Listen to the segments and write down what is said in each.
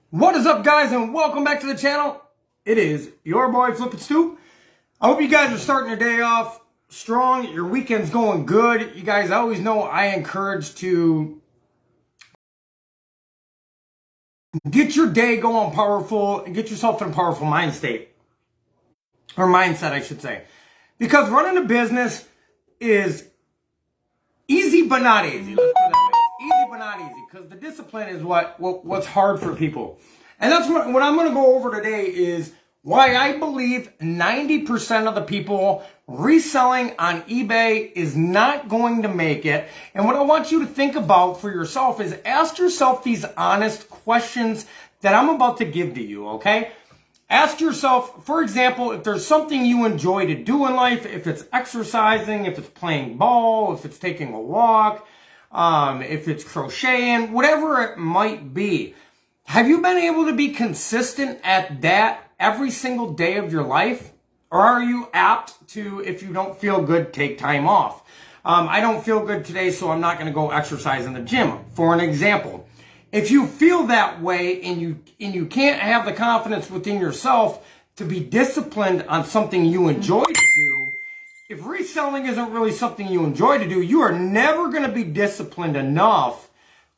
What is up, guys, and welcome back to the channel. It is your boy FlippinStoop. I hope you guys are starting your day off strong. Your weekend's going good. You guys always know I encourage to get your day going powerful and get yourself in a powerful mind state. Or mindset, I should say. Because running a business is easy but not easy. Let's put it that way. It's easy but not easy, because the discipline is what's hard for people. And that's what I'm going to go over today is why I believe 90% of the people reselling on eBay is not going to make it. And what I want you to think about for yourself is ask yourself these honest questions that I'm about to give to you, okay? Ask yourself, for example, if there's something you enjoy to do in life, if it's exercising, if it's playing ball, if it's taking a walk, if it's crocheting, whatever it might be. Have you been able to be consistent at that every single day of your life? Or are you apt to, if you don't feel good, take time off? I don't feel good today, so I'm not going to go exercise in the gym, for an example. If you feel that way and you can't have the confidence within yourself to be disciplined on something you enjoy to do, if reselling isn't really something you enjoy to do, you are never going to be disciplined enough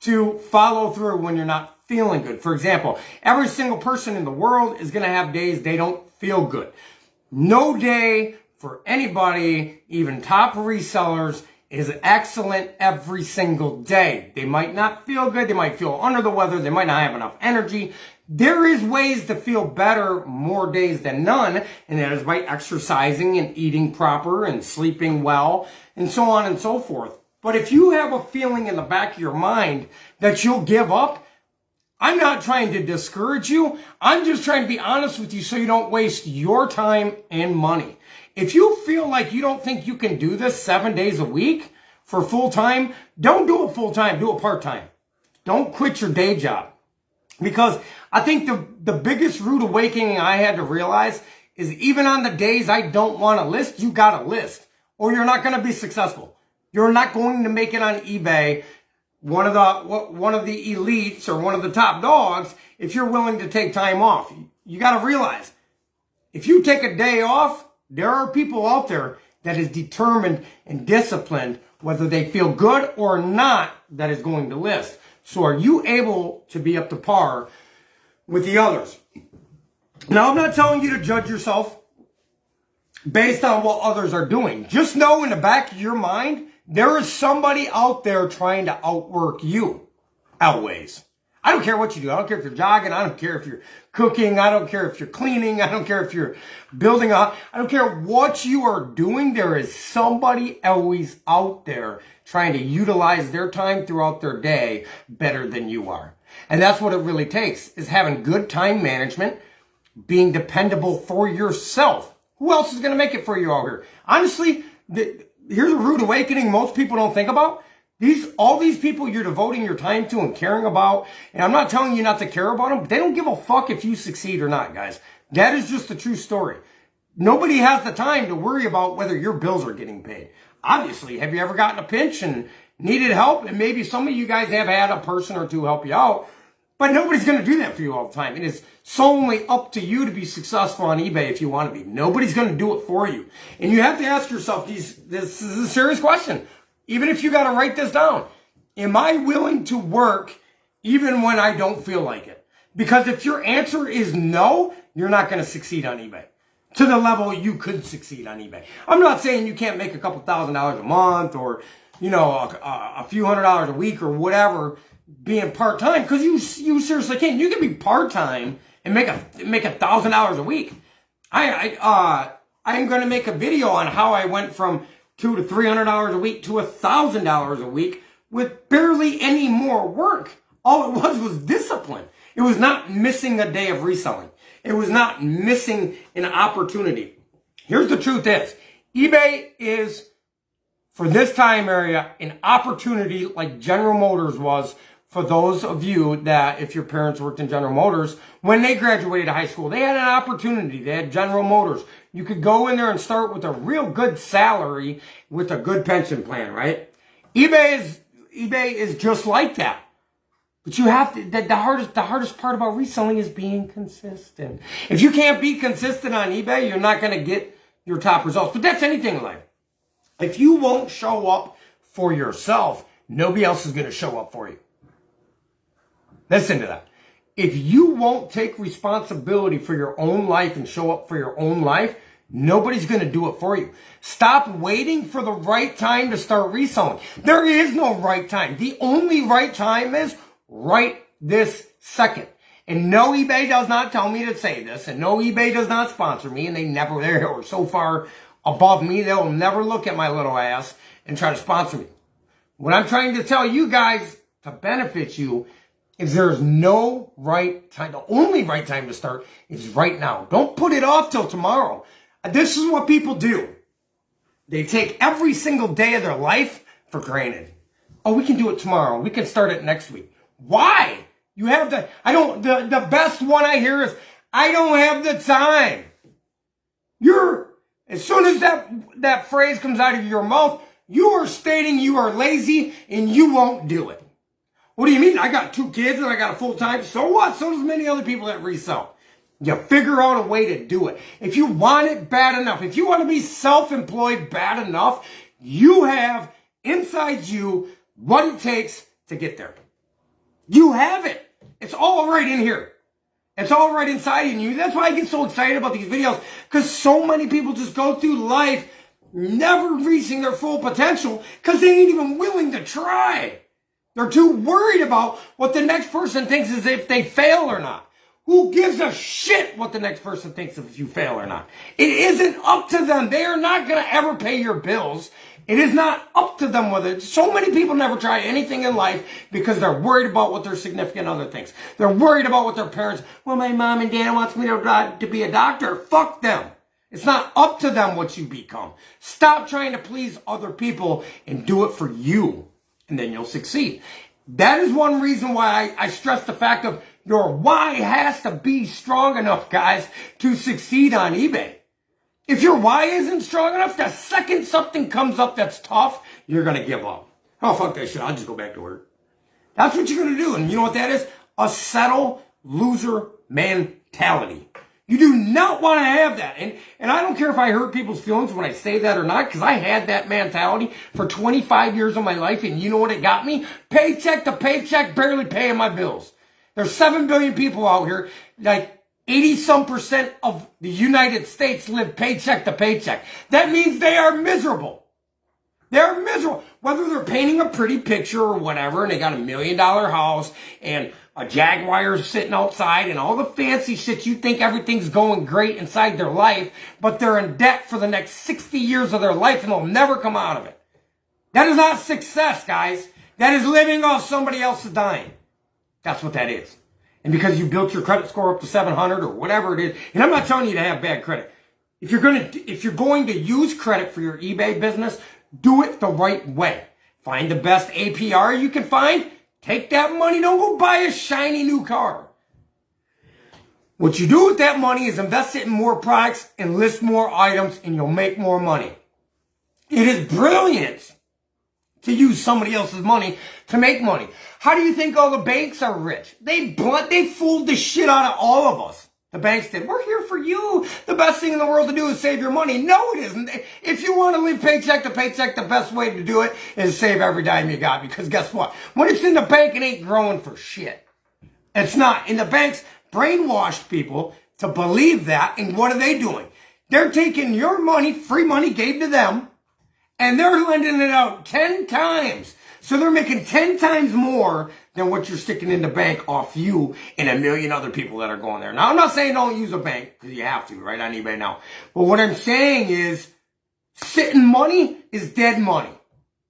to follow through when you're not feeling good. For example, every single person in the world is going to have days they don't feel good. No day for anybody, even top resellers, is excellent every single day. They might not feel good. They might feel under the weather. They might not have enough energy. There is ways to feel better more days than none, and that is by exercising and eating proper and sleeping well and so on and so forth. But if you have a feeling in the back of your mind that you'll give up, I'm not trying to discourage you. I'm just trying to be honest with you so you don't waste your time and money. If you feel like you don't think you can do this 7 days a week for full time, don't do it full time, do it part time. Don't quit your day job. Because I think the biggest rude awakening I had to realize is even on the days I don't want to list, you got to list, or you're not going to be successful. You're not going to make it on eBay, one of the elites or one of the top dogs, if you're willing to take time off. You got to realize, if you take a day off, there are people out there that is determined and disciplined, whether they feel good or not, that is going to list. So are you able to be up to par with the others? Now, I'm not telling you to judge yourself based on what others are doing. Just know in the back of your mind, there is somebody out there trying to outwork you. Always. I don't care what you do. I don't care if you're jogging. I don't care if you're cooking. I don't care if you're cleaning. I don't care if you're building up. I don't care what you are doing. There is somebody always out there trying to utilize their time throughout their day better than you are. And that's what it really takes, is having good time management, being dependable for yourself. Who else is going to make it for you out here? Honestly, here's a rude awakening most people don't think about. All these people you're devoting your time to and caring about, and I'm not telling you not to care about them, but they don't give a fuck if you succeed or not, guys. That is just the true story. Nobody has the time to worry about whether your bills are getting paid. Obviously, have you ever gotten a pinch and needed help? And maybe some of you guys have had a person or two help you out, but nobody's going to do that for you all the time. It is solely up to you to be successful on eBay if you want to be. Nobody's going to do it for you. And you have to ask yourself, this is a serious question. Even if you got to write this down, am I willing to work even when I don't feel like it? Because if your answer is no, you're not going to succeed on eBay to the level you could succeed on eBay. I'm not saying you can't make a couple $1,000s a month or, a few $100s a week or whatever being part-time, because you seriously can. You can be part-time and make $1,000 a week. I'm going to make a video on how I went from $200 to $300 a week to $1,000 a week with barely any more work. All it was discipline. It was not missing a day of reselling. It was not missing an opportunity. Here's the truth is, eBay is, for this time area, an opportunity like General Motors was for those of you that, if your parents worked in General Motors, when they graduated high school, they had an opportunity. They had General Motors. You could go in there and start with a real good salary with a good pension plan, right? eBay is just like that. But you have to, the hardest part about reselling is being consistent. If you can't be consistent on eBay, you're not going to get your top results. But that's anything in life. If you won't show up for yourself, nobody else is going to show up for you. Listen to that. If you won't take responsibility for your own life and show up for your own life, nobody's going to do it for you. Stop waiting for the right time to start reselling. There is no right time. The only right time is right this second. And no, eBay does not tell me to say this, and no, eBay does not sponsor me, and they're so far above me, they'll never look at my little ass and try to sponsor me. What I'm trying to tell you guys to benefit you is there's no right time. The only right time to start is right now. Don't put it off till tomorrow. This is what people do. They take every single day of their life for granted. Oh, we can do it tomorrow. We can start it next week. Why? You have the best one I hear is, I don't have the time. As soon as that phrase comes out of your mouth, you are stating you are lazy and you won't do it. What do you mean? I got 2 kids and I got a full-time. So what? So does many other people that resell. You figure out a way to do it. If you want it bad enough, if you want to be self-employed bad enough, you have inside you what it takes to get there. You have it. It's all right in here. It's all right inside in you. That's why I get so excited about these videos, because so many people just go through life never reaching their full potential because they ain't even willing to try. They're too worried about what the next person thinks is if they fail or not. Who gives a shit what the next person thinks if you fail or not? It isn't up to them. They are not going to ever pay your bills. It is not up to them whether. So many people never try anything in life because they're worried about what their significant other thinks. They're worried about what their parents, well, my mom and dad wants me to be a doctor. Fuck them. It's not up to them what you become. Stop trying to please other people and do it for you, and then you'll succeed. That is one reason why I stress the fact of your why has to be strong enough, guys, to succeed on eBay. If your why isn't strong enough, the second something comes up that's tough, you're going to give up. Oh, fuck that shit. I'll just go back to work. That's what you're going to do. And you know what that is? A settle loser mentality. You do not want to have that. And I don't care if I hurt people's feelings when I say that or not, because I had that mentality for 25 years of my life, and you know what it got me? Paycheck to paycheck, barely paying my bills. There's 7 billion people out here, like 80-some% of the United States live paycheck to paycheck. That means they are miserable. They're miserable. Whether they're painting a pretty picture or whatever, and they got $1 million house, and a Jaguar sitting outside, and all the fancy shit, you think everything's going great inside their life, but they're in debt for the next 60 years of their life, and they'll never come out of it. That is not success, guys. That is living off somebody else's dime. That's what that is. And because you built your credit score up to 700 or whatever it is, and I'm not telling you to have bad credit. If you're going to use credit for your eBay business, do it the right way. Find the best APR you can find. Take that money. Don't go buy a shiny new car. What you do with that money is invest it in more products and list more items, and you'll make more money. It is brilliant to use somebody else's money to make money. How do you think all the banks are rich? They fooled the shit out of all of us. The banks did. We're here for you. The best thing in the world to do is save your money. No, it isn't. If you want to live paycheck to paycheck, the best way to do it is save every dime you got. Because guess what? When it's in the bank, it ain't growing for shit. It's not. And the banks brainwashed people to believe that. And what are they doing? They're taking your money, free money gave to them, and they're lending it out 10 times. So they're making 10 times more than what you're sticking in the bank off you and a million other people that are going there. Now, I'm not saying don't use a bank, because you have to, right, on eBay now. But what I'm saying is, sitting money is dead money.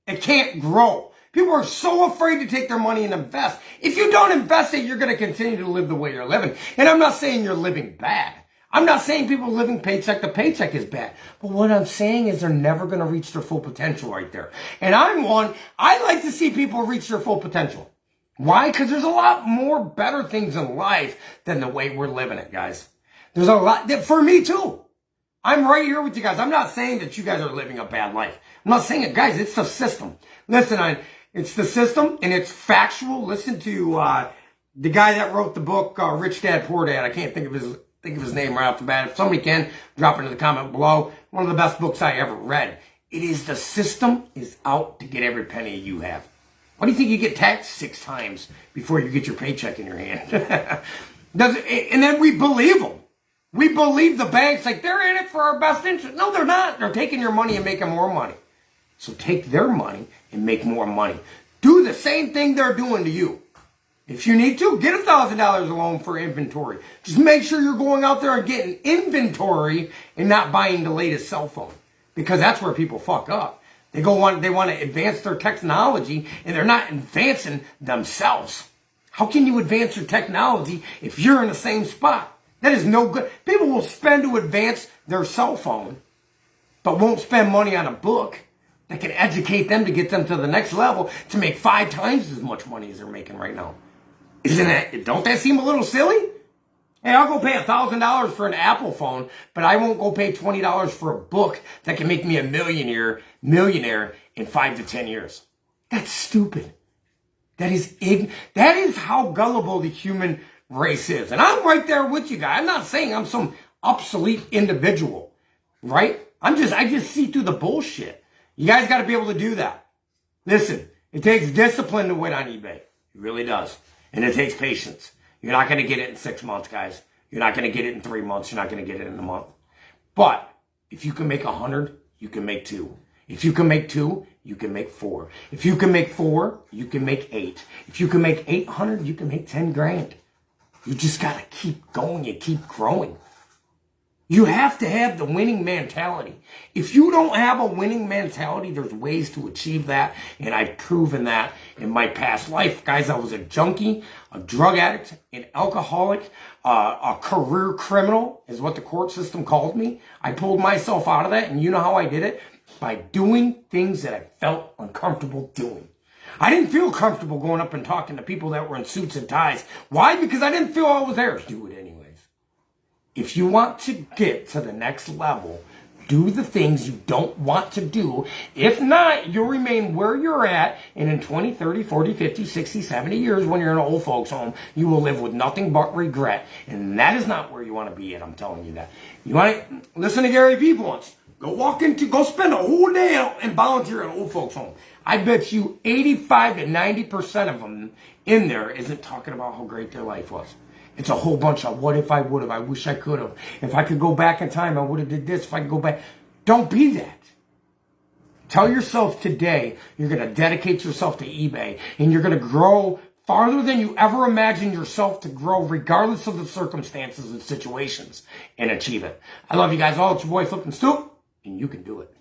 It can't grow. People are so afraid to take their money and invest. If you don't invest it, you're going to continue to live the way you're living. And I'm not saying you're living bad. I'm not saying people living paycheck to paycheck is bad. But what I'm saying is they're never going to reach their full potential right there. And I like to see people reach their full potential. Why? Because there's a lot more better things in life than the way we're living it, guys. There's a lot, for me too. I'm right here with you guys. I'm not saying that you guys are living a bad life. I'm not saying it, guys. It's the system. Listen, It's the system, and it's factual. Listen to the guy that wrote the book, Rich Dad, Poor Dad. I can't think of his name right off the bat. If somebody can, drop it in the comment below. One of the best books I ever read. It is the system is out to get every penny you have. Why do you think you get taxed 6 times before you get your paycheck in your hand? And then we believe them. We believe the banks, like they're in it for our best interest. No, they're not. They're taking your money and making more money. So take their money and make more money. Do the same thing they're doing to you. If you need to, get $1,000 a loan for inventory. Just make sure you're going out there and getting inventory and not buying the latest cell phone. Because that's where people fuck up. They want to advance their technology and they're not advancing themselves. How can you advance your technology if you're in the same spot? That is no good. People will spend to advance their cell phone, but won't spend money on a book that can educate them to get them to the next level to make 5 times as much money as they're making right now. Don't that seem a little silly? Hey, I'll go pay $1,000 for an Apple phone, but I won't go pay $20 for a book that can make me a millionaire in 5 to 10 years. That's stupid. That is how gullible the human race is. And I'm right there with you guys. I'm not saying I'm some obsolete individual, right? I just see through the bullshit. You guys got to be able to do that. Listen, it takes discipline to win on eBay. It really does. And it takes patience. You're not going to get it in 6 months, guys. You're not going to get it in 3 months. You're not going to get it in a month. But if you can make 100, you can make 2. If you can make 2, you can make 4. If you can make 4, you can make 8. If you can make 800, you can make 10 grand. You just got to keep going and keep growing. You have to have the winning mentality. If you don't have a winning mentality, there's ways to achieve that. And I've proven that in my past life. Guys, I was a junkie, a drug addict, an alcoholic, a career criminal is what the court system called me. I pulled myself out of that. And you know how I did it? By doing things that I felt uncomfortable doing. I didn't feel comfortable going up and talking to people that were in suits and ties. Why? Because I didn't feel I was there. Do it anyways. If you want to get to the next level, do the things you don't want to do. If not, you'll remain where you're at. And in 20, 30, 40, 50, 60, 70 years, when you're in an old folks home, you will live with nothing but regret. And that is not where you want to be at. I'm telling you that. You want to listen to Gary Vee once. Go spend a whole day out and volunteer at an old folks home. I bet you 85 to 90% of them in there isn't talking about how great their life was. It's a whole bunch of what if I would have, I wish I could have. If I could go back in time, I would have did this. If I could go back. Don't be that. Tell yourself today you're going to dedicate yourself to eBay and you're going to grow farther than you ever imagined yourself to grow, regardless of the circumstances and situations, and achieve it. I love you guys all. It's your boy FlippinStoop, and you can do it.